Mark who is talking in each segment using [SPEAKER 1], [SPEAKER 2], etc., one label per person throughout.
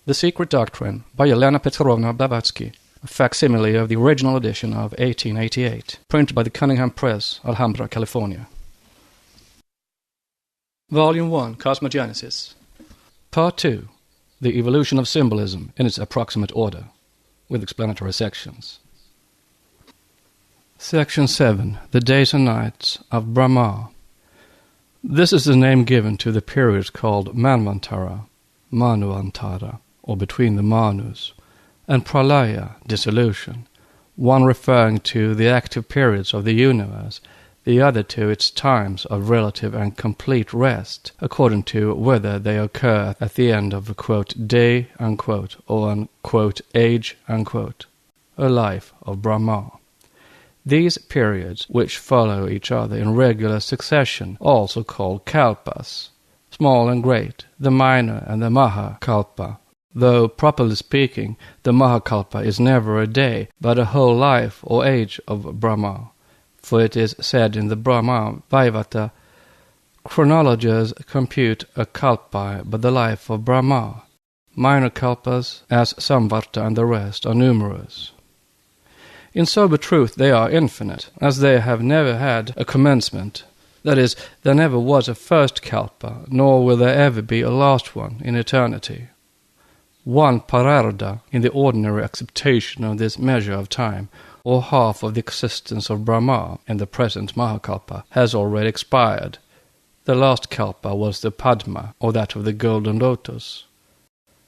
[SPEAKER 1] The Secret Doctrine by Elena Petrovna Blavatsky, a facsimile of the original edition of 1888, printed by the Cunningham Press, Alhambra, California. Volume 1, Cosmogenesis. Part 2, The Evolution of Symbolism in its approximate order, with explanatory sections. Section 7, The Days and Nights of Brahma. This is the name given to the period called Manvantara, Manvantara, or between the Manus, and Pralaya, dissolution, one referring to the active periods of the universe, the other to its times of relative and complete rest, according to whether they occur at the end of a quote, day, unquote, or an quote, age, unquote, a life of Brahma. These periods, which follow each other in regular succession, also called kalpas, small and great, the minor and the mahakalpa, though, properly speaking, the mahakalpa is never a day, but a whole life or age of Brahma. For it is said in the Brahma Vaivata, chronologers compute a kalpa by the life of Brahma. Minor kalpas, as Samvarta and the rest, are numerous. In sober truth they are infinite, as they have never had a commencement. That is, there never was a first kalpa, nor will there ever be a last one in eternity. One pararda, in the ordinary acceptation of this measure of time, or half of the existence of Brahma in the present Mahakalpa, has already expired. The last kalpa was the Padma, or that of the golden lotus,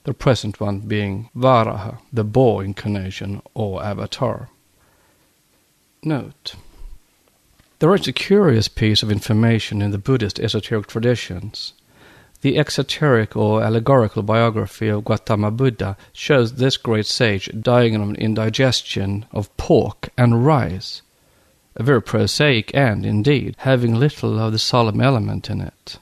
[SPEAKER 1] the present one being Varaha, the boar incarnation or avatar. Note: there is a curious piece of information in the Buddhist esoteric traditions. The exoteric or allegorical biography of Gautama Buddha shows this great sage dying of indigestion of pork and rice, a very prosaic end indeed, having little of the solemn element in it.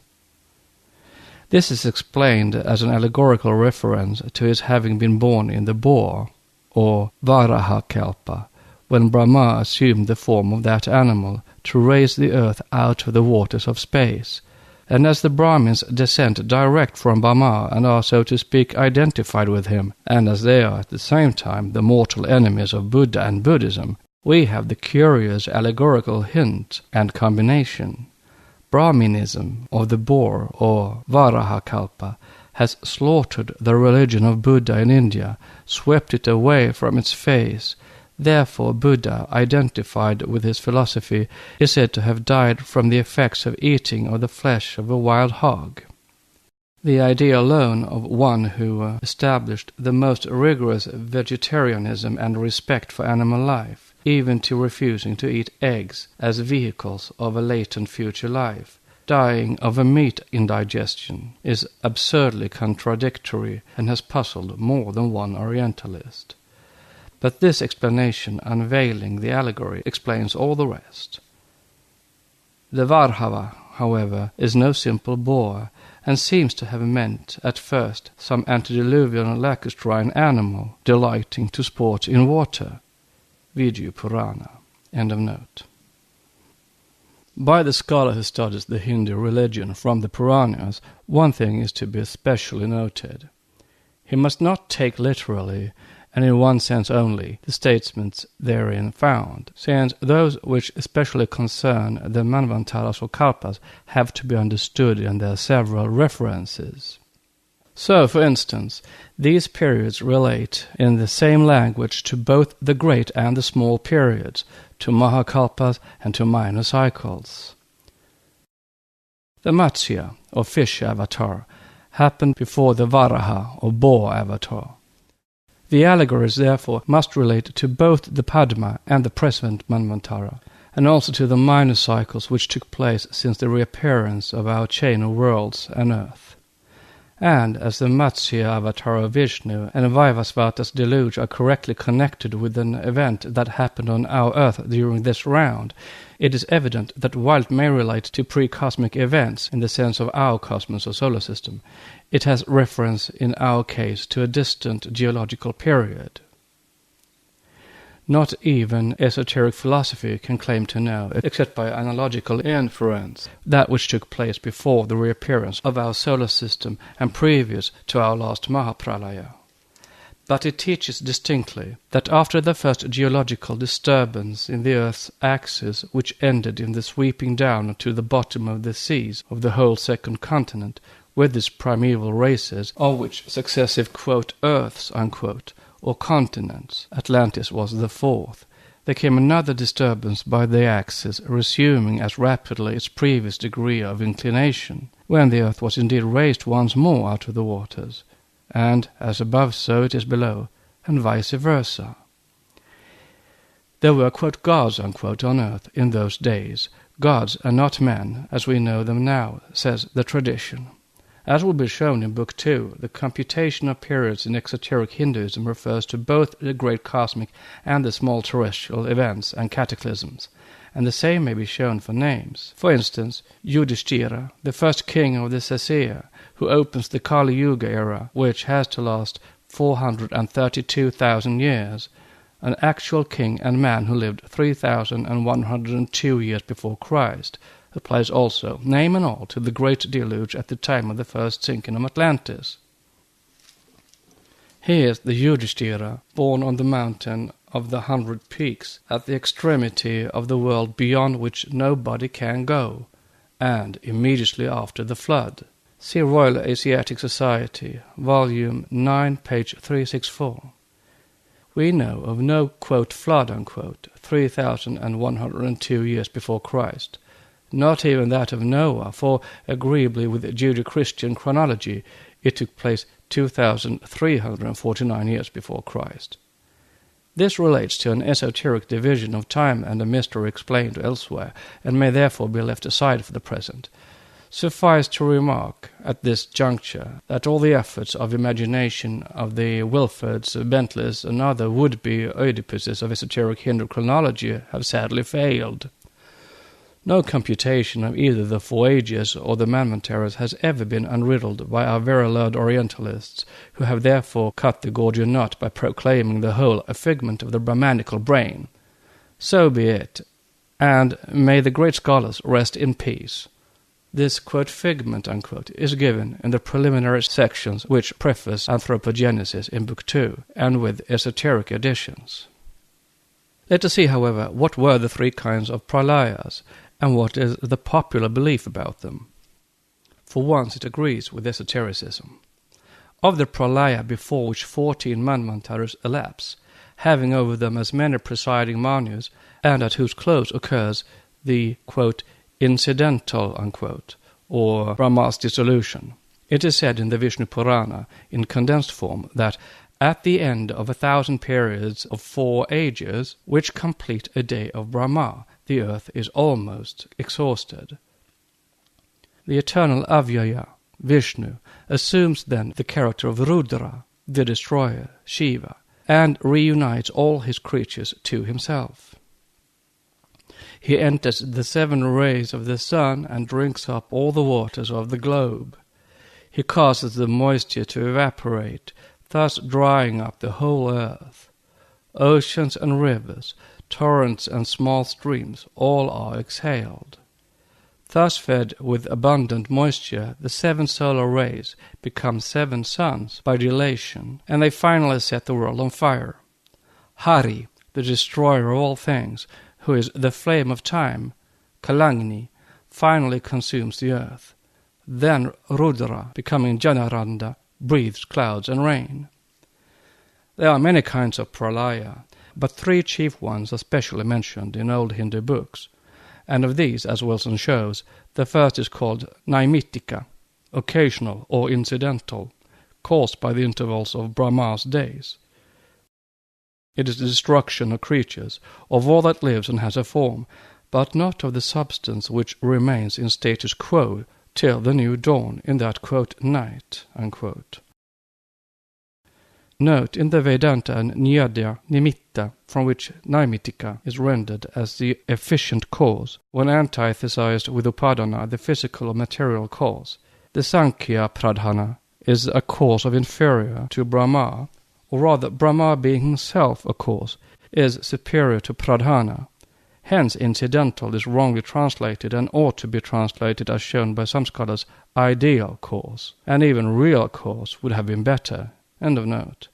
[SPEAKER 1] This is explained as an allegorical reference to his having been born in the boar, or Varaha-kalpa, when Brahma assumed the form of that animal to raise the earth out of the waters of space. And as the Brahmins descend direct from Brahma and are, so to speak, identified with him, and as they are at the same time the mortal enemies of Buddha and Buddhism, we have the curious allegorical hint and combination. Brahminism of the boar, or Varaha-kalpa, has slaughtered the religion of Buddha in India, swept it away from its face. Therefore Buddha, identified with his philosophy, is said to have died from the effects of eating of the flesh of a wild hog. The idea alone of one who established the most rigorous vegetarianism and respect for animal life, even to refusing to eat eggs as vehicles of a latent future life, dying of a meat indigestion, is absurdly contradictory and has puzzled more than one Orientalist. But this explanation, unveiling the allegory, explains all the rest. The Varhava, however, is no simple boar, and seems to have meant at first some antediluvian lacustrine animal delighting to sport in water. Vidyu Purana. End of note. By the scholar who studies the Hindu religion from the Puranas, one thing is to be especially noted. He must not take literally, and in one sense only, the statements therein found, since those which especially concern the Manvantaras or Kalpas have to be understood in their several references. So, for instance, these periods relate in the same language to both the great and the small periods, to Mahakalpas and to minor cycles. The Matsya, or fish avatar, happened before the Varaha, or boar avatar. The allegories, therefore, must relate to both the Padma and the present Manvantara, and also to the minor cycles which took place since the reappearance of our chain of worlds and earth. And as the Matsya avatar of Vishnu and Vaivasvata's deluge are correctly connected with an event that happened on our earth during this round, it is evident that while it may relate to pre-cosmic events in the sense of our cosmos or solar system, it has reference in our case to a distant geological period. Not even esoteric philosophy can claim to know, except by analogical inference, that which took place before the reappearance of our solar system and previous to our last Mahapralaya. but it teaches distinctly that after the first geological disturbance in the Earth's axis, which ended in the sweeping down to the bottom of the seas of the whole second continent, with its primeval races, of which successive, quote, Earths, unquote, or continents, Atlantis was the fourth, there came another disturbance by the axis, resuming as rapidly its previous degree of inclination, when the Earth was indeed raised once more out of the waters, and as above so it is below, and vice versa. There were, quote, gods, unquote, on earth in those days, gods and not men, as we know them now, says the tradition. As will be shown in Book 2, the computation of periods in exoteric Hinduism refers to both the great cosmic and the small terrestrial events and cataclysms, and the same may be shown for names. For instance, Yudhishthira, the first king of the Sasya, who opens the Kali Yuga era, which has to last 432,000 years, an actual king and man who lived 3,102 years before Christ, applies also, name and all, to the great deluge at the time of the first sinking of Atlantis. He is the Yudhishthira, born on the mountain of the 100 peaks, at the extremity of the world beyond which nobody can go, and immediately after the flood. See Royal Asiatic Society, Volume 9, page 364. We know of no, quote, flood, unquote, 3,102 years before Christ, not even that of Noah, for, agreeably with Judeo-Christian chronology, it took place 2,349 years before Christ. This relates to an esoteric division of time and a mystery explained elsewhere, and may therefore be left aside for the present. Suffice to remark at this juncture that all the efforts of imagination of the Wilfords, Bentleys, and other would-be Oedipuses of esoteric Hindu chronology have sadly failed. No computation of either the 4 ages or the Manvantaras has ever been unriddled by our very learned Orientalists, who have therefore cut the Gordian knot by proclaiming the whole a figment of the Brahmanical brain. So be it, and may the great scholars rest in peace. This, quote, figment, unquote, is given in the preliminary sections which preface Anthropogenesis in Book 2, and with esoteric additions. Let us see, however, what were the 3 kinds of pralayas, and what is the popular belief about them. For once it agrees with esotericism. Of the pralaya before which 14 manvantaras elapse, having over them as many presiding manus, and at whose close occurs the, quote, incidental, unquote, or Brahma's dissolution. It is said in the Vishnu Purana, in condensed form, that at the end of 1,000 periods of 4 ages, which complete a day of Brahma, the earth is almost exhausted. The eternal Avyaya, Vishnu, assumes then the character of Rudra, the destroyer, Shiva, and reunites all his creatures to himself. He enters the 7 rays of the sun and drinks up all the waters of the globe. He causes the moisture to evaporate, thus drying up the whole earth. Oceans and rivers, torrents and small streams, all are exhaled. Thus fed with abundant moisture, the 7 solar rays become 7 suns by dilation, and they finally set the world on fire. Hari, the destroyer of all things, who is the flame of time, Kalagni, finally consumes the earth. Then Rudra, becoming Janaranda, breathes clouds and rain. There are many kinds of pralaya, but 3 chief ones are specially mentioned in old Hindu books, and of these, as Wilson shows, the first is called Naimitika, occasional or incidental, caused by the intervals of Brahma's days. It is the destruction of creatures, of all that lives and has a form, but not of the substance which remains in status quo till the new dawn in that, quote, night, unquote. Note in the Vedanta and Nyaya Nimitta, from which Naimitika is rendered as the efficient cause, when antithesized with Upadana, the physical or material cause. The Sankhya Pradhana is a cause of inferior to Brahma, or rather Brahma being himself a cause, is superior to Pradhana. Hence incidental is wrongly translated and ought to be translated as shown by some scholars ideal cause, and even real cause would have been better. End of note.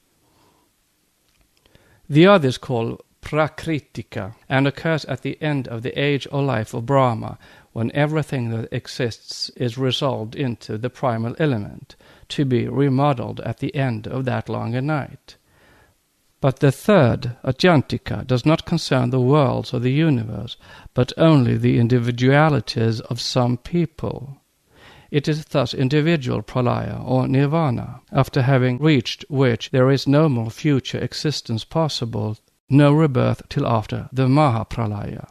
[SPEAKER 1] The other is called Prakritika and occurs at the end of the age or life of Brahma, when everything that exists is resolved into the primal element, to be remodeled at the end of that longer night. But the third, Adyantika, does not concern the worlds of the universe, but only the individualities of some people. It is thus individual pralaya or nirvana, after having reached which there is no more future existence possible, no rebirth till after the Mahapralaya.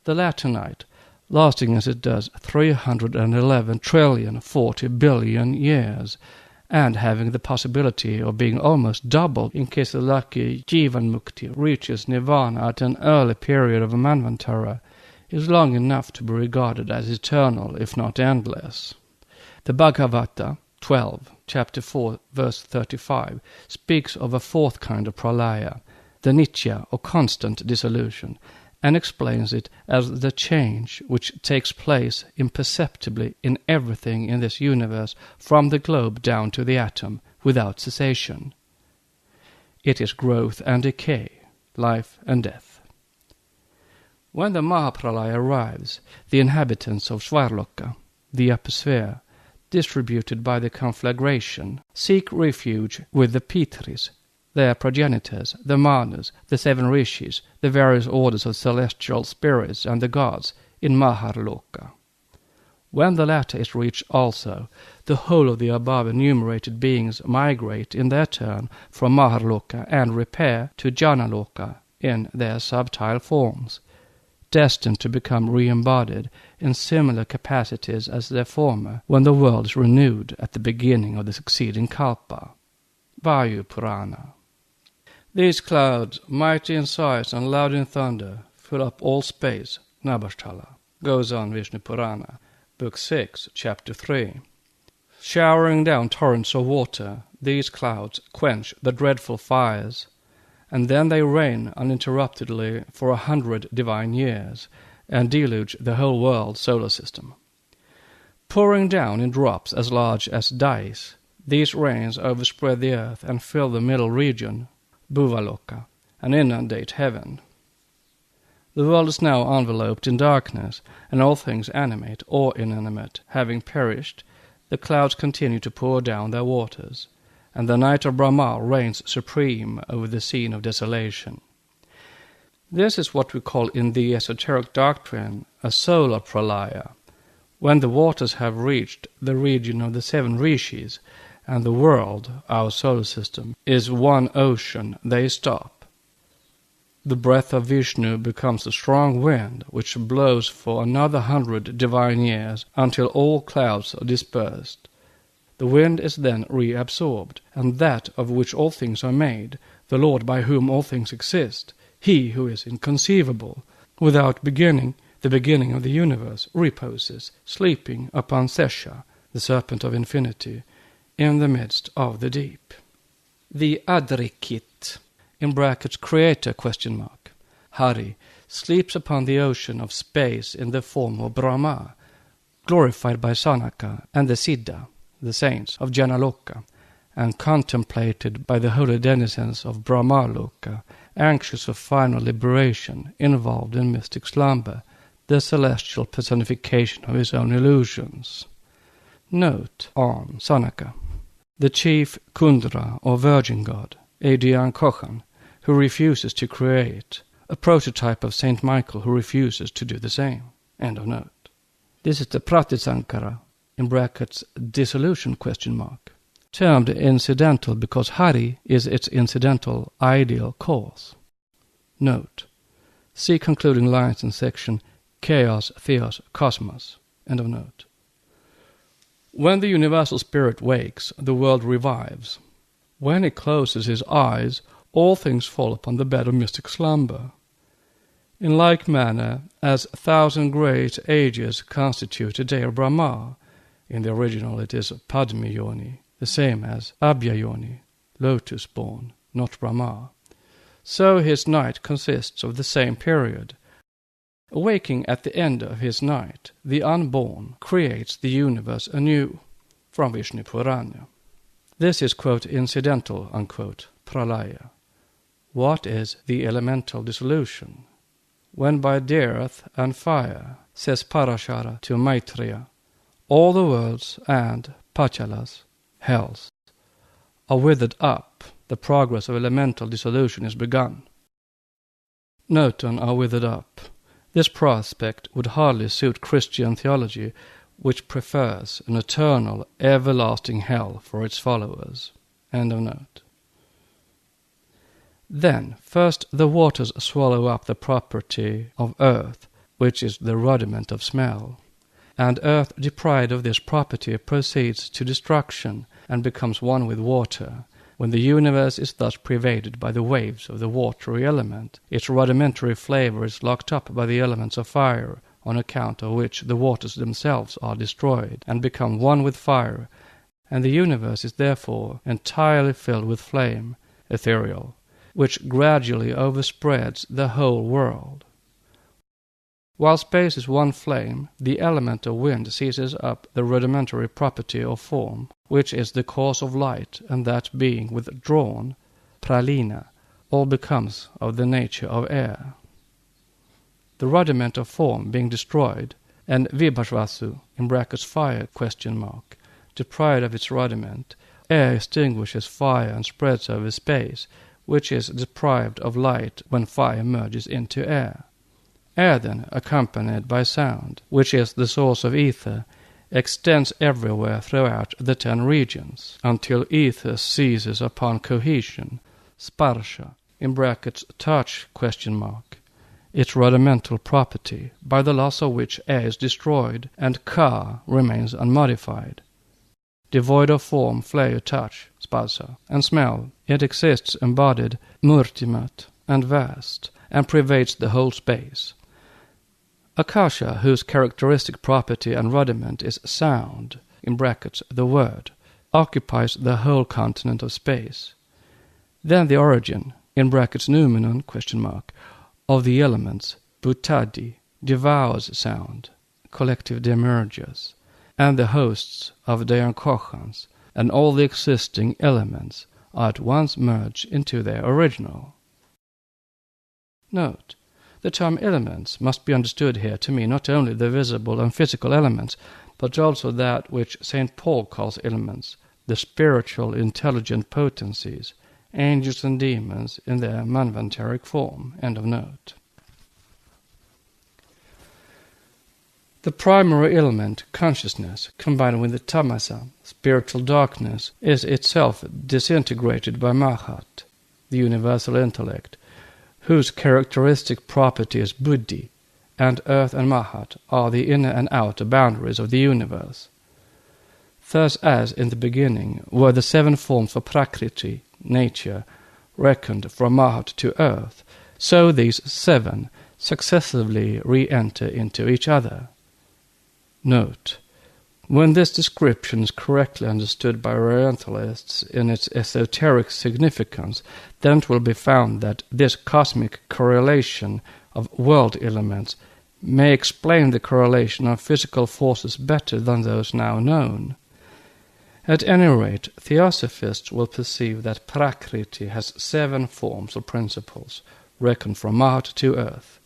[SPEAKER 1] The latter night, lasting as it does 311,040,000,000,000 years, and having the possibility of being almost doubled in case the lucky Jivanmukti reaches nirvana at an early period of a Manvantara, is long enough to be regarded as eternal, if not endless. The Bhagavata 12, chapter 4, verse 35, speaks of a fourth kind of pralaya, the nitya or constant dissolution, and explains it as the change which takes place imperceptibly in everything in this universe from the globe down to the atom, without cessation. It is growth and decay, life and death. When the Mahapralaya arrives, the inhabitants of Svarloka, the upper sphere, distributed by the conflagration, seek refuge with the Pitris, their progenitors, the Manus, the seven Rishis, the various orders of celestial spirits, and the gods, in Maharloka. When the latter is reached also, the whole of the above enumerated beings migrate in their turn from Maharloka and repair to Janaloka in their subtile forms, destined to become re-embodied in similar capacities as their former, when the world is renewed at the beginning of the succeeding Kalpa. Vayu Purana. These clouds, mighty in size and loud in thunder, fill up all space, Nabashtala, goes on Vishnu Purana, Book 6, Chapter 3. Showering down torrents of water, these clouds quench the dreadful fires, and then they rain uninterruptedly for 100 divine years, and deluge the whole world solar system. Pouring down in drops as large as dice, these rains overspread the earth and fill the middle region, Bhuvaloka, and inundate heaven. The world is now enveloped in darkness, and all things animate or inanimate having perished, the clouds continue to pour down their waters, and the night of Brahma reigns supreme over the scene of desolation. This is what we call in the esoteric doctrine a solar pralaya. When the waters have reached the region of the seven rishis, and the world, our solar system, is one ocean, they stop. The breath of Vishnu becomes a strong wind, which blows for another 100 divine years until all clouds are dispersed. The wind is then reabsorbed, and that of which all things are made, the Lord by whom all things exist, he who is inconceivable, without beginning, the beginning of the universe, reposes, sleeping upon Sesha, the serpent of infinity, in the midst of the deep. The Adrikit, in brackets creator, Hari, sleeps upon the ocean of space in the form of Brahma, glorified by Sanaka and the Siddha, the saints of Janaloka, and contemplated by the holy denizens of Brahmaloka, anxious of final liberation, involved in mystic slumber, the celestial personification of his own illusions. Note on Sanaka. The chief Kundra or virgin god, Adrian Kochan, who refuses to create, a prototype of Saint Michael who refuses to do the same. End of note. This is the Pratisankara, in brackets dissolution, termed incidental because Hari is its incidental ideal cause. Note. See concluding lines in section Chaos, Theos, Cosmos. End of note. When the universal spirit wakes, the world revives. When it closes his eyes, all things fall upon the bed of mystic slumber. In like manner, as 1,000 great ages constitute a day of Brahma, in the original it is Padma Yoni, the same as Abhya Yoni, lotus-born, not Brahma, so his night consists of the same period. Awaking at the end of his night, the unborn creates the universe anew, from Vishnu Purana. This is, quote, incidental, unquote, pralaya. What is the elemental dissolution? When by the earth and fire, says Parashara to Maitreya, all the worlds and pachalas, hells, are withered up, the progress of elemental dissolution is begun. Noton are withered up. This prospect would hardly suit Christian theology, which prefers an eternal, everlasting hell for its followers. End of note. Then, first the waters swallow up the property of earth, which is the rudiment of smell, and earth deprived of this property proceeds to destruction and becomes one with water. When the universe is thus pervaded by the waves of the watery element, its rudimentary flavor is locked up by the elements of fire, on account of which the waters themselves are destroyed and become one with fire, and the universe is therefore entirely filled with flame, ethereal, which gradually overspreads the whole world. While space is one flame, the element of wind seizes up the rudimentary property of form, which is the cause of light, and that being withdrawn, pralina, all becomes of the nature of air. The rudiment of form being destroyed, and vibhashvasu, in brackets fire, deprived of its rudiment, air extinguishes fire and spreads over space, which is deprived of light when fire merges into air. Air then, accompanied by sound, which is the source of ether, extends everywhere throughout the 10 regions, until ether seizes upon cohesion, sparsha, in brackets touch, its rudimental property, by the loss of which air is destroyed, and ka remains unmodified. Devoid of form, flare, touch, spasa, and smell, it exists embodied, murtimat, and vast, and pervades the whole space. Akasha, whose characteristic property and rudiment is sound, in brackets the word, occupies the whole continent of space. Then the origin, in brackets noumenon, of the elements, butadi, devours sound, collective demergers, and the hosts of Dayankochans, and all the existing elements are at once merged into their original. Note: the term elements must be understood here to mean not only the visible and physical elements, but also that which St. Paul calls elements, the spiritual intelligent potencies, angels and demons in their manvantaric form. End of note. The primary element, consciousness, combined with the tamasa, spiritual darkness, is itself disintegrated by Mahat, the universal intellect, whose characteristic property is buddhi, and earth and Mahat are the inner and outer boundaries of the universe. Thus, as in the beginning were the 7 forms of prakriti, nature, reckoned from Mahat to earth, so these 7 successively re-enter into each other. Note: when this description is correctly understood by Orientalists in its esoteric significance, then it will be found that this cosmic correlation of world elements may explain the correlation of physical forces better than those now known. At any rate, theosophists will perceive that Prakriti has 7 forms or principles, reckoned from Mahat to earth.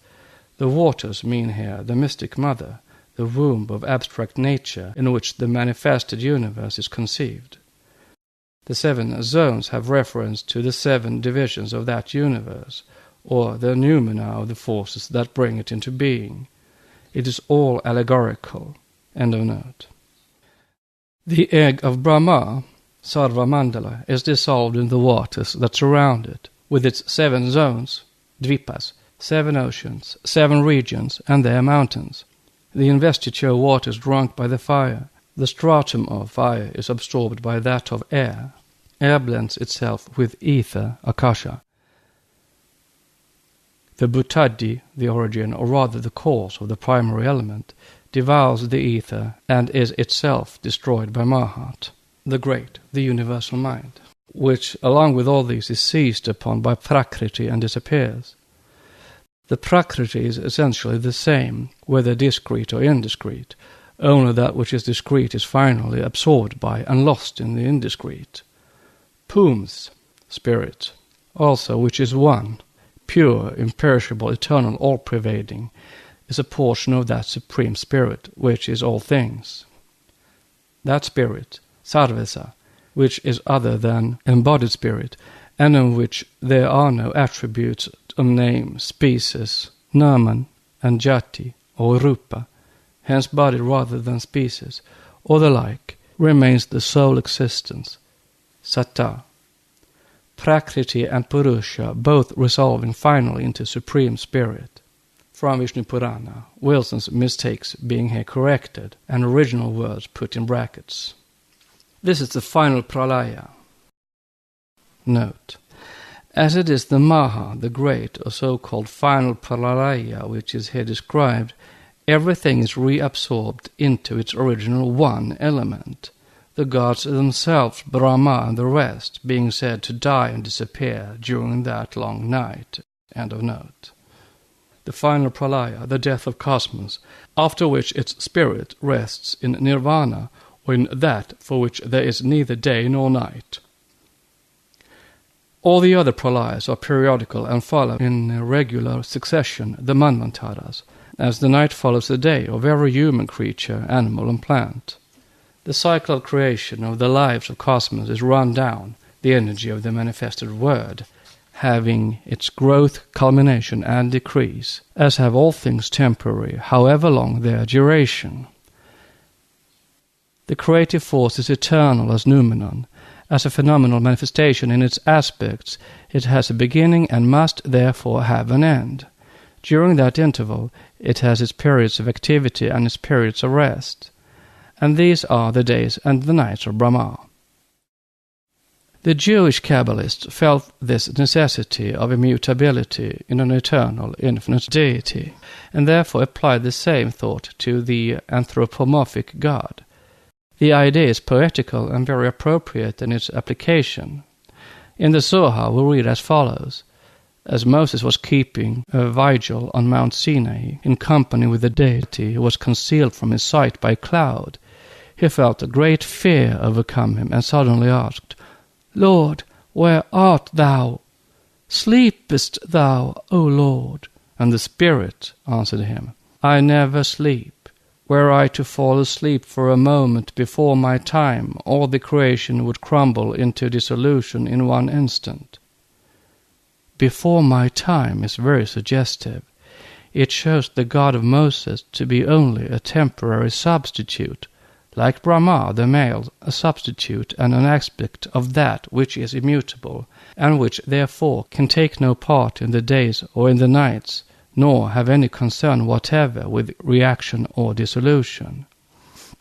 [SPEAKER 1] The waters mean here the mystic mother, the womb of abstract nature in which the manifested universe is conceived. The 7 zones have reference to the 7 divisions of that universe, or the noumena of the forces that bring it into being. It is all allegorical. End of note. The egg of Brahma, Sarva Mandala, is dissolved in the waters that surround it, with its 7 zones, dvipas, 7 oceans, 7 regions, and their mountains. The investiture of water is drunk by the fire. The stratum of fire is absorbed by that of air. Air blends itself with ether, akasha. The butadi, the origin, or rather the cause of the primary element, devours the ether and is itself destroyed by Mahat, the great, the universal mind, which, along with all these, is seized upon by Prakriti and disappears. The Prakriti is essentially the same, whether discrete or indiscrete, only that which is discrete is finally absorbed by and lost in the indiscrete. Pums, spirit, also which is one, pure, imperishable, eternal, all-pervading, is a portion of that Supreme Spirit, which is all things. That Spirit, Sarvesa, which is other than embodied spirit, and in which there are no attributes of name, species, naman, and jati, or rupa, hence body rather than species, or the like, remains the sole existence, Satta. Prakriti and Purusha both resolving finally into Supreme Spirit. From Vishnu Purana, Wilson's mistakes being here corrected, and original words put in brackets. This is the final pralaya. Note: as it is the Maha, the great, or so-called final pralaya, which is here described, everything is reabsorbed into its original one element, the gods themselves, Brahma and the rest, being said to die and disappear during that long night. End of note. The final pralaya, the death of cosmos, after which its spirit rests in nirvana, or in that for which there is neither day nor night. All the other pralayas are periodical and follow in regular succession the manvantaras, as the night follows the day of every human creature, animal and plant. The cycle of creation of the lives of cosmos is run down, the energy of the manifested word, having its growth, culmination, and decrease, as have all things temporary, however long their duration. The creative force is eternal as noumenon. As a phenomenal manifestation in its aspects, it has a beginning and must therefore have an end. During that interval, it has its periods of activity and its periods of rest, and these are the days and the nights of Brahma. The Jewish Kabbalists felt this necessity of immutability in an eternal, infinite deity, and therefore applied the same thought to the anthropomorphic God. The idea is poetical and very appropriate in its application. In the Zohar we read as follows: as Moses was keeping a vigil on Mount Sinai in company with the deity who was concealed from his sight by a cloud, he felt a great fear overcome him and suddenly asked, "Lord, where art thou? Sleepest thou, O Lord?" And the Spirit answered him, "I never sleep. Were I to fall asleep for a moment before my time, all the creation would crumble into dissolution in one instant." Before my time is very suggestive. It shows the God of Moses to be only a temporary substitute, like Brahma, the male, a substitute and an aspect of that which is immutable, and which therefore can take no part in the days or in the nights, nor have any concern whatever with reaction or dissolution.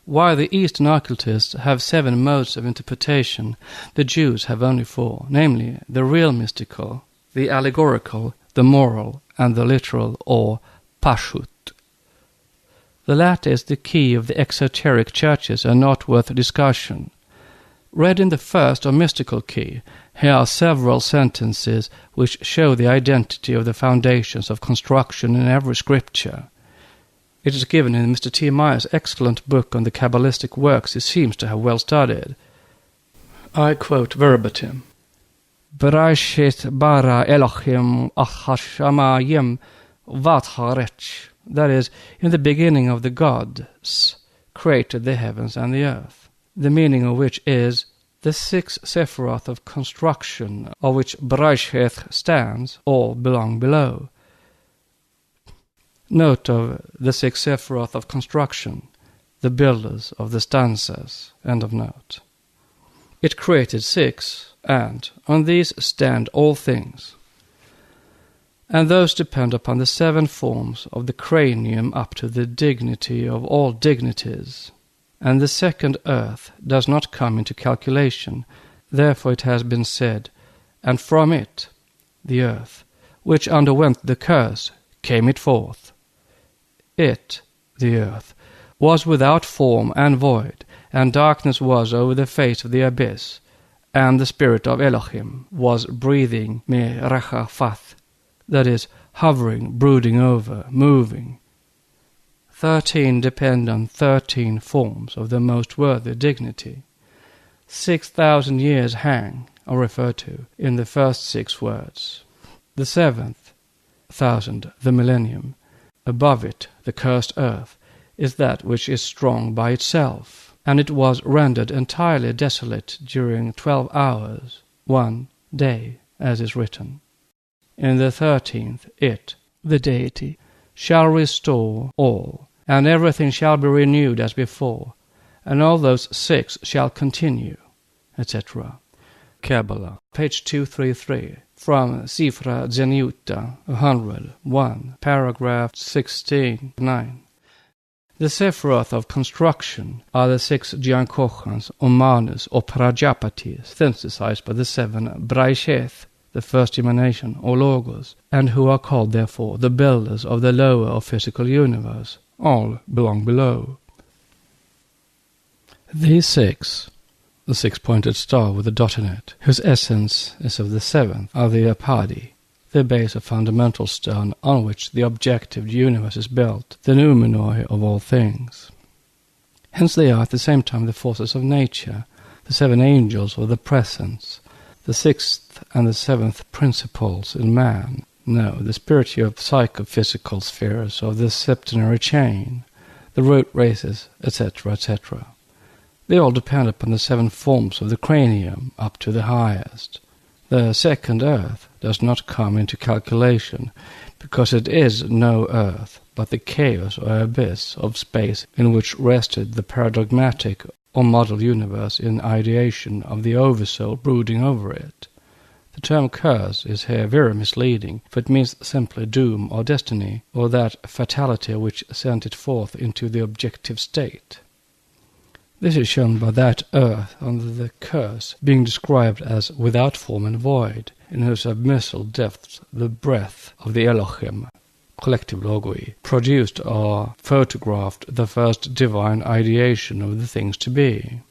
[SPEAKER 1] While the Eastern occultists have 7 modes of interpretation, the Jews have only 4, namely the real mystical, the allegorical, the moral, and the literal or pashut. The latter is the key of the exoteric churches and not worth discussion. Read in the first or mystical key, here are several sentences which show the identity of the foundations of construction in every scripture. It is given in Mr. T. Meyer's excellent book on the Kabbalistic works he seems to have well studied. I quote verbatim: Bereshit bara Elohim achashamayim vatharech. That is, in the beginning of the gods created the heavens and the earth, the meaning of which is the 6 Sephiroth of construction, of which Bereshit stands, all belong below. Note of the 6 Sephiroth of construction, the builders of the stanzas. End of note. It created 6, and on these stand all things, and those depend upon the 7 forms of the cranium up to the dignity of all dignities. And the second earth does not come into calculation, therefore it has been said, and from it, the earth, which underwent the curse, came it forth. It, the earth, was without form and void, and darkness was over the face of the abyss, and the spirit of Elohim was breathing me-rechafath, that is, hovering, brooding over, moving. 13 depend on 13 forms of the most worthy dignity. 6,000 years hang, are referred to in the first 6 words. The 7th thousand, the millennium, above it, the cursed earth, is that which is strong by itself, and it was rendered entirely desolate during 12 hours, 1 day, as is written. In the 13th, it, the deity, shall restore all, and everything shall be renewed as before, and all those 6 shall continue, etc. Kabbalah, page 233, from Sifra Zeniuta, 101, paragraph 16-9. The Sephiroth of construction are the 6 Giankochans, or Manus, or Prajapati, synthesized by the 7 Braisheth, the first emanation, or Logos, and who are called, therefore, the builders of the lower or physical universe. All belong below. These 6, the 6-pointed star with a dot in it, whose essence is of the 7th, are the Apadi, the base or fundamental stone on which the objective universe is built, the noumenoi of all things. Hence they are at the same time the forces of nature, the 7 angels or the presence, the 6th and the 7th principles in man, the spiritual psychophysical spheres of the septenary chain, the root races, etc., etc. They all depend upon the 7 forms of the cranium, up to the highest. The second earth does not come into calculation, because it is no earth, but the chaos or abyss of space in which rested the paradigmatic or model universe in ideation of the oversoul brooding over it. The term curse is here very misleading, for it means simply doom or destiny, or that fatality which sent it forth into the objective state. This is shown by that earth under the curse being described as without form and void, in whose abyssal depths the breath of the Elohim, collective logoi, produced or photographed the first divine ideation of the things to be.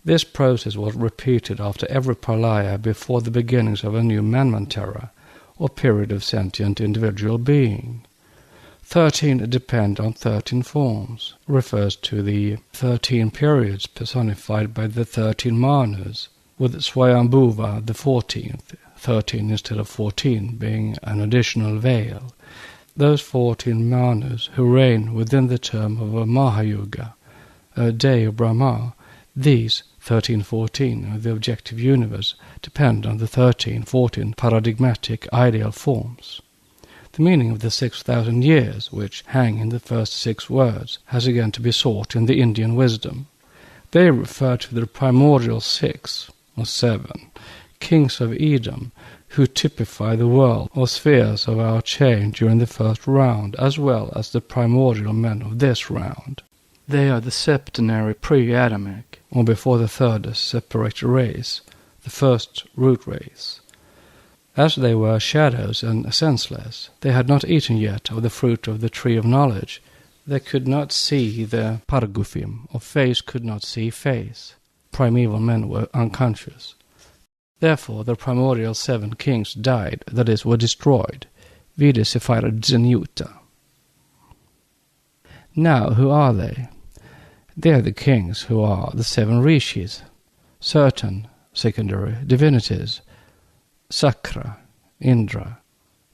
[SPEAKER 1] This process was repeated after every pralaya before the beginnings of a new manvantara, or period of sentient individual being. 13 depend on 13 forms, refers to the 13 periods personified by the 13 Manus, with Swayambhuva the 14th, 13 instead of 14 being an additional veil. Those 14 Manus who reign within the term of a Mahayuga, a day of Brahma, these 13-14 of the objective universe depend on the 13-14 paradigmatic ideal forms. The meaning of the 6,000 years, which hang in the first 6 words, has again to be sought in the Indian wisdom. They refer to the primordial 6, or 7, kings of Edom, who typify the world or spheres of our chain during the first round, as well as the primordial men of this round. They are the septenary pre-Adamic, or before the third separated race, the first root race. As they were shadows and senseless, they had not eaten yet of the fruit of the tree of knowledge. They could not see the pargufim, or face could not see face. Primeval men were unconscious. Therefore the primordial 7 kings died, that is, were destroyed. Vide Sifra Zeniuta. Now who are they? They are the kings who are the 7 rishis, certain secondary divinities, Sakra, Indra,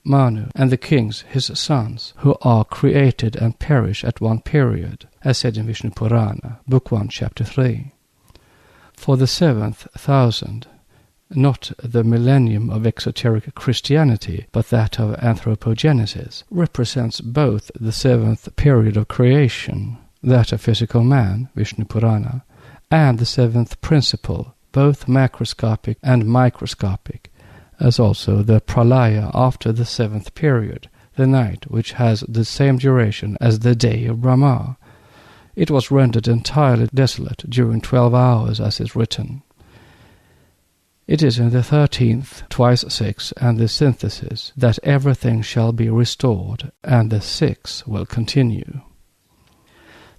[SPEAKER 1] Manu, and the kings, his sons, who are created and perish at one period, as said in Vishnu Purana, Book 1, Chapter 3. For the 7th thousand, not the millennium of exoteric Christianity, but that of anthropogenesis, represents both the 7th period of creation, that of physical man, Vishnu Purana, and the 7th principle, both macroscopic and microscopic, as also the pralaya after the 7th period, the night, which has the same duration as the day of Brahma. It was rendered entirely desolate during 12 hours, as is written. It is in the 13th, twice 6, and the synthesis, that everything shall be restored, and the 6 will continue.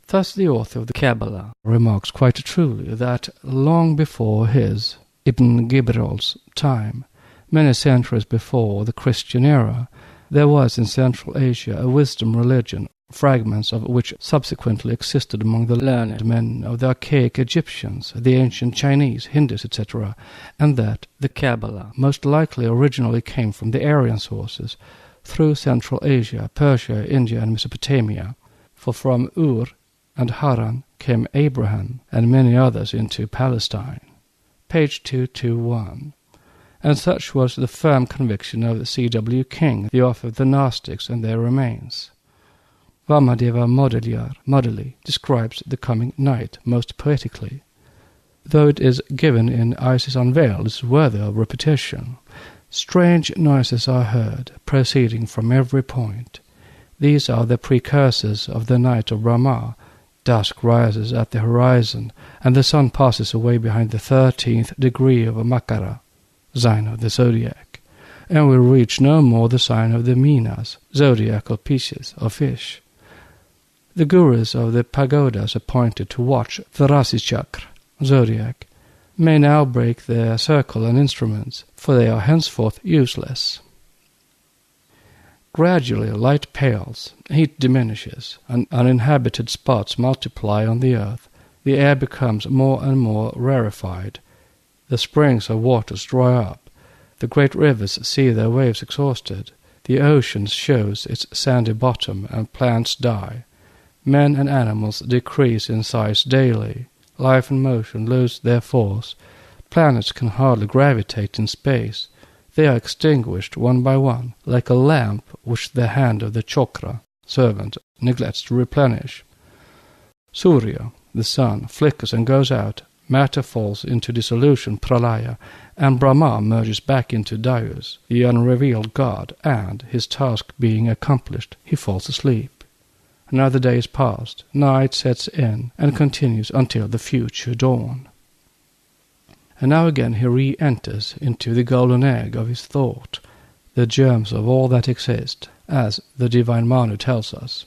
[SPEAKER 1] Thus the author of the Kabbalah remarks quite truly that long before his, Ibn Gibral's, time, many centuries before the Christian era, there was in Central Asia a wisdom religion, fragments of which subsequently existed among the learned men of the archaic Egyptians, the ancient Chinese, Hindus, etc., and that the Kabbalah most likely originally came from the Aryan sources through Central Asia, Persia, India, and Mesopotamia, for from Ur and Haran came Abraham and many others into Palestine. Page 221. And such was the firm conviction of C.W. King, the author of the Gnostics and their remains. Vamadeva Modeli describes the coming night most poetically. Though it is given in Isis Unveiled, it is worthy of repetition. Strange noises are heard, proceeding from every point. These are the precursors of the night of Brahma. Dusk rises at the horizon, and the sun passes away behind the 13th degree of Makara, sign of the zodiac, and will reach no more the sign of the Minas, zodiacal pieces of fish. The gurus of the pagodas appointed to watch the Rasi Chakra, zodiac, may now break their circle and instruments, for they are henceforth useless. Gradually light pales, heat diminishes, and uninhabited spots multiply on the earth. The air becomes more and more rarefied. The springs of waters dry up. The great rivers see their waves exhausted. The ocean shows its sandy bottom, and plants die. Men and animals decrease in size daily. Life and motion lose their force. Planets can hardly gravitate in space. They are extinguished one by one, like a lamp which the hand of the chakra servant neglects to replenish. Surya, the sun, flickers and goes out. Matter falls into dissolution, pralaya, and Brahma merges back into Dayus, the unrevealed God, and, his task being accomplished, he falls asleep. Another day is passed, night sets in, and continues until the future dawn. And now again he re-enters into the golden egg of his thought, the germs of all that exist, as the divine Manu tells us.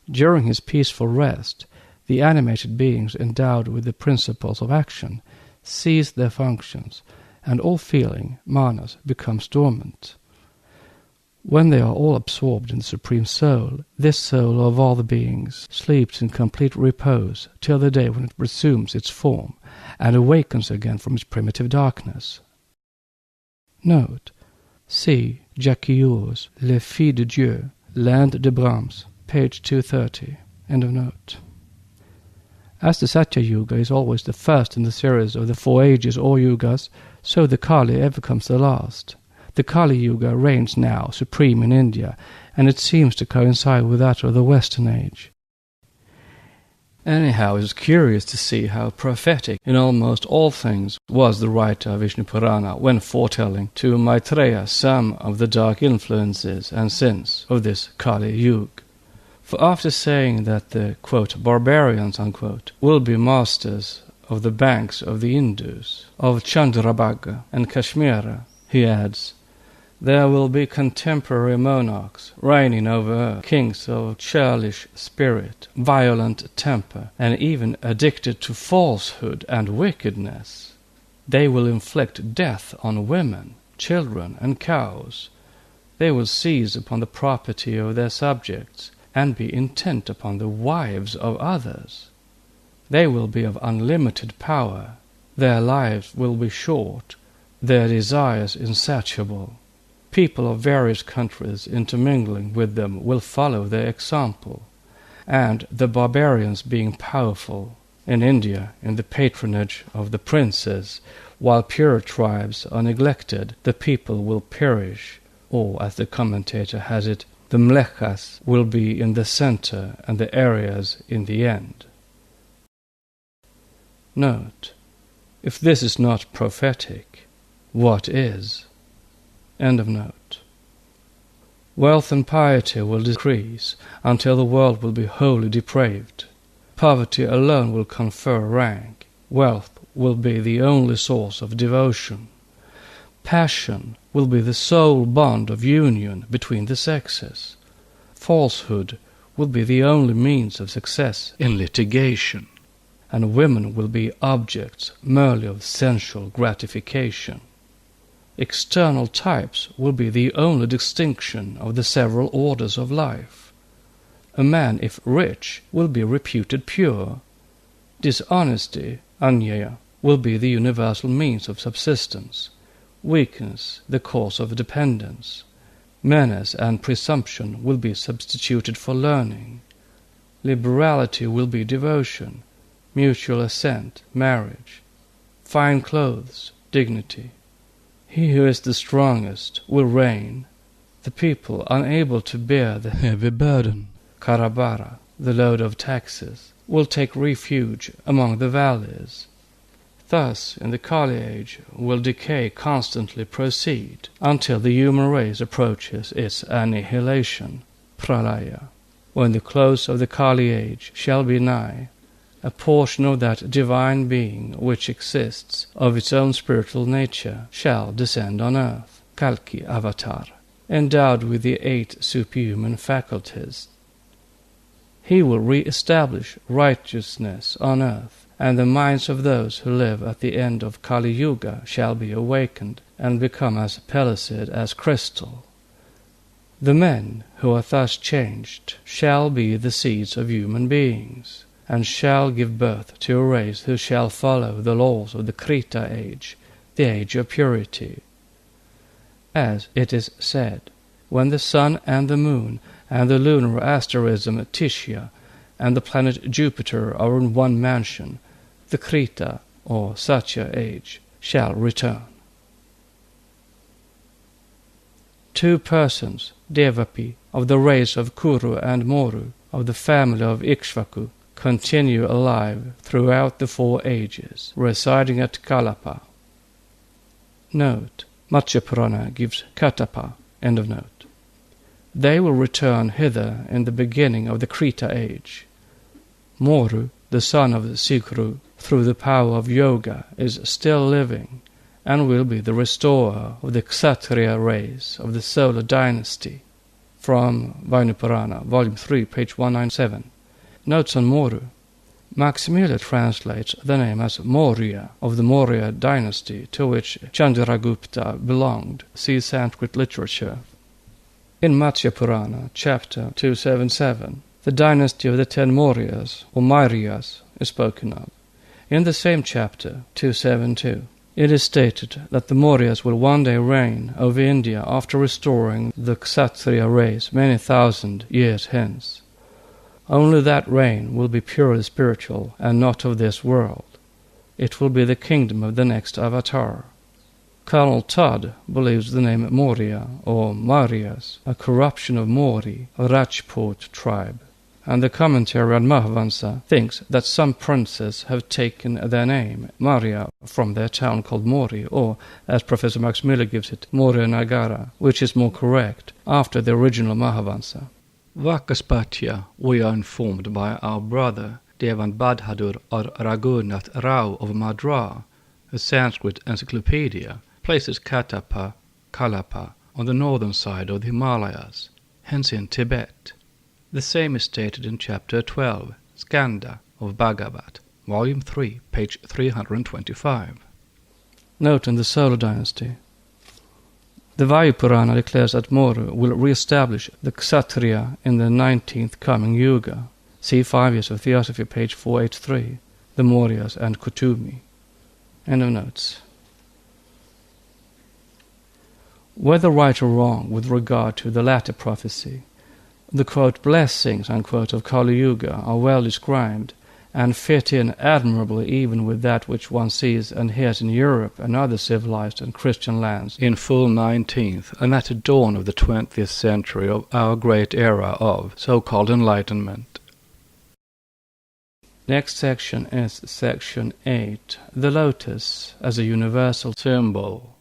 [SPEAKER 1] During his peaceful rest, the animated beings endowed with the principles of action cease their functions, and all feeling, manas, becomes dormant. When they are all absorbed in the Supreme Soul, this soul of all the beings sleeps in complete repose till the day when it resumes its form and awakens again from its primitive darkness. Note: see Jacques Uri's Les Filles de Dieu, Land de Brahms, page 230. End of note. As the Satya Yuga is always the first in the series of the 4 ages or yugas, so the Kali ever comes the last. The Kali Yuga reigns now supreme in India, and it seems to coincide with that of the Western Age. Anyhow, it is curious to see how prophetic in almost all things was the writer of Vishnu Purana when foretelling to Maitreya some of the dark influences and sins of this Kali Yuga. For after saying that the, quote, barbarians, unquote, will be masters of the banks of the Indus, of Chandrabhaga and Kashmira, he adds, there will be contemporary monarchs reigning over earth, kings of churlish spirit, violent temper, and even addicted to falsehood and wickedness. They will inflict death on women, children, and cows. They will seize upon the property of their subjects, and be intent upon the wives of others. They will be of unlimited power. Their lives will be short, their desires insatiable. People of various countries intermingling with them will follow their example, and the barbarians being powerful, in India in the patronage of the princes, while pure tribes are neglected, the people will perish, or, as the commentator has it, the mlechas will be in the center and the areas in the end. Note: if this is not prophetic, what is? End of note. Wealth and piety will decrease until the world will be wholly depraved. Poverty alone will confer rank. Wealth will be the only source of devotion. Passion will be the sole bond of union between the sexes. Falsehood will be the only means of success in litigation, and women will be objects merely of sensual gratification. External types will be the only distinction of the several orders of life. A man, if rich, will be reputed pure. Dishonesty, anyaya, will be the universal means of subsistence. Weakness, the cause of dependence. Menace and presumption will be substituted for learning. Liberality will be devotion. Mutual assent, marriage. Fine clothes, dignity. He who is the strongest will reign. The people unable to bear the heavy burden, karabara, the load of taxes, will take refuge among the valleys. Thus, in the Kali age, will decay constantly proceed until the human race approaches its annihilation, pralaya. When the close of the Kali age shall be nigh, a portion of that divine being which exists of its own spiritual nature shall descend on earth, Kalki avatar, endowed with the 8 superhuman faculties. He will re-establish righteousness on earth, and the minds of those who live at the end of Kali Yuga shall be awakened and become as pellucid as crystal. The men who are thus changed shall be the seeds of human beings, and shall give birth to a race who shall follow the laws of the Krita age, the age of purity. As it is said, when the sun and the moon and the lunar asterism Tishya and the planet Jupiter are in one mansion, the Krita, or Satya age, shall return. 2 persons, Devapi, of the race of Kuru and Moru, of the family of Ikshvaku, continue alive throughout the 4 ages, residing at Kalapa. Note: Matsya Purana gives Katapa. End of note. They will return hither in the beginning of the Krita age. Moru, the son of Sikru, through the power of yoga, is still living, and will be the restorer of the Kshatriya race of the solar dynasty. From Vainupurana, Volume 3, page 197. Notes on Moru. Maximilian translates the name as Maurya, of the Maurya dynasty, to which Chandragupta belonged. See Sanskrit literature. In Matsya Purana, chapter 277, the dynasty of the 10 Mauryas, or Mauryas, is spoken of. In the same chapter, 272, it is stated that the Mauryas will one day reign over India after restoring the Kshatriya race many thousand years hence. Only that reign will be purely spiritual and not of this world. It will be the kingdom of the next avatar. Colonel Todd believes the name Maurya, or Mauryas, a corruption of Mauri, a Rajput tribe, and the commentary on Mahavansa thinks that some princes have taken their name, Maurya, from their town called Mori, or, as Professor Max Miller gives it, Maurya Nagara, which is more correct, after the original Mahavansa. Vakaspatya, we are informed by our brother Devan Badhadur or Raghunath Rao of Madras, a Sanskrit encyclopedia, places Katapa, Kalapa, on the northern side of the Himalayas, hence in Tibet. The same is stated in chapter 12, Skanda, of Bhagavat, volume 3, page 325. Note in the Solar Dynasty. The Vayu Purana declares that Moru will re-establish the Kshatriya in the 19th coming Yuga. See 5 Years of Theosophy, page 483, the Mauryas and Kutumi. End of notes. Whether right or wrong with regard to the latter prophecy, the quote blessings unquote of Kali Yuga are well described and fit in admirably even with that which one sees and hears in Europe and other civilized and Christian lands in full 19th and at the dawn of the 20th century of our great era of so-called enlightenment. Next section is section 8, the lotus as a universal symbol.